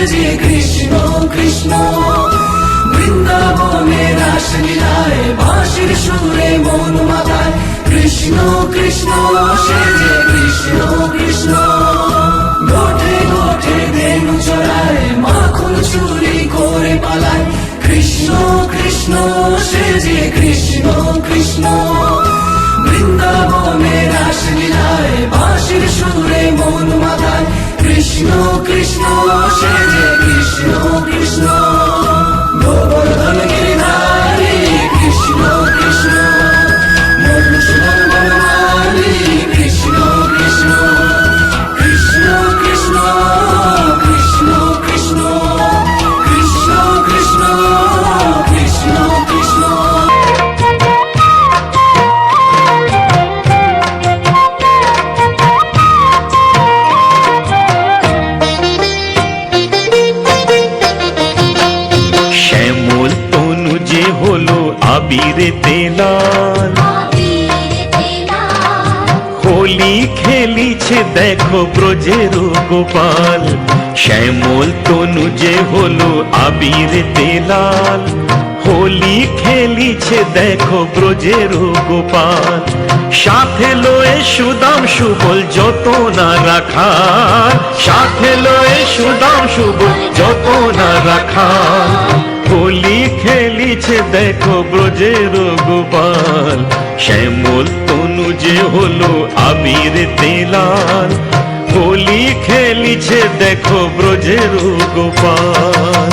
সেজে কৃষ্ণ কৃষ্ণ। বৃন্দাবনে রাসলীলায় বাঁশির সুরে মন মাতায় কৃষ্ণ কৃষ্ণ সেজে কৃষ্ণ কৃষ্ণ। গোঠে গোঠে ধেনু চড়ায় মাখন চুরি করে পালায় কৃষ্ণ কৃষ্ণ সেজে কৃষ্ণ কৃষ্ণ। বৃন্দাবনে রাসলীলায় বাঁশির সুরে মন মাতায় কৃষ্ণ কৃষ্ণ সেজে কৃষ্ণ কৃষ্ণ। গোবর্ধন গিরিধারী কৃষ্ণ কৃষ্ণ, মধুসূদন বনমালী কৃষ্ণ কৃষ্ণ। কৃষ্ণ কৃষ্ণ কৃষ্ণ কৃষ্ণ কৃষ্ণ কৃষ্ণ কৃষ্ণ কৃষ্ণ। শ্যামল তনু যে হলো আবিরেতে লাল, হোলি খেলিছে দেখো ব্রজের গোপাল। শ্যামল তনু যে হলো আবিরেতে লাল, হোলি খেলিছে দেখো ব্রজের গোপাল। সাথে লয়ে সুদাম সুবল যত না রাখাল, সাথে লয়ে সুদাম সুবল যত না রাখাল। হোলি খেলিছে দেখো ব্রজের গোপাল। শ্যামল তনু যে হলো আবিরেতে লাল, হোলি খেলিছে দেখো ব্রজের গোপাল।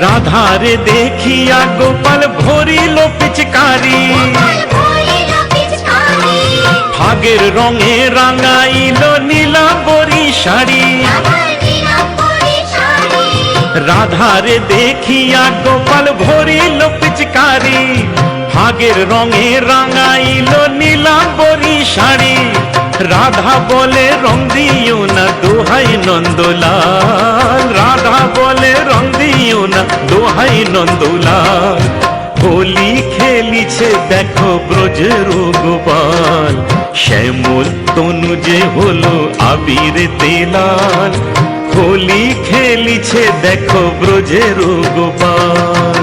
রাধারে দেখিয়া গোপাল ভরিল পিচকারি, ফাগের রঙে রাঙাইল নীলাম্বরী শাড়ি। রাধারে দেখিয়া গোপাল ভরিল পিচকারি, ফাগের রঙে রাঙাইল নীলাম্বরী শাড়ি। রাধা বলে রং দিও না দোহাই নন্দলাল, রাধা বলে রং দিও না দোহাই নন্দলাল। হোলি খেলিছে দেখো ব্রজের গোপাল। শ্যামল তনু যে হলো আবিরেতে লাল, হোলি খেলিছে দেখো ব্রজের গোপাল।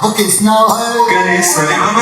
वो किसना है करे सलाम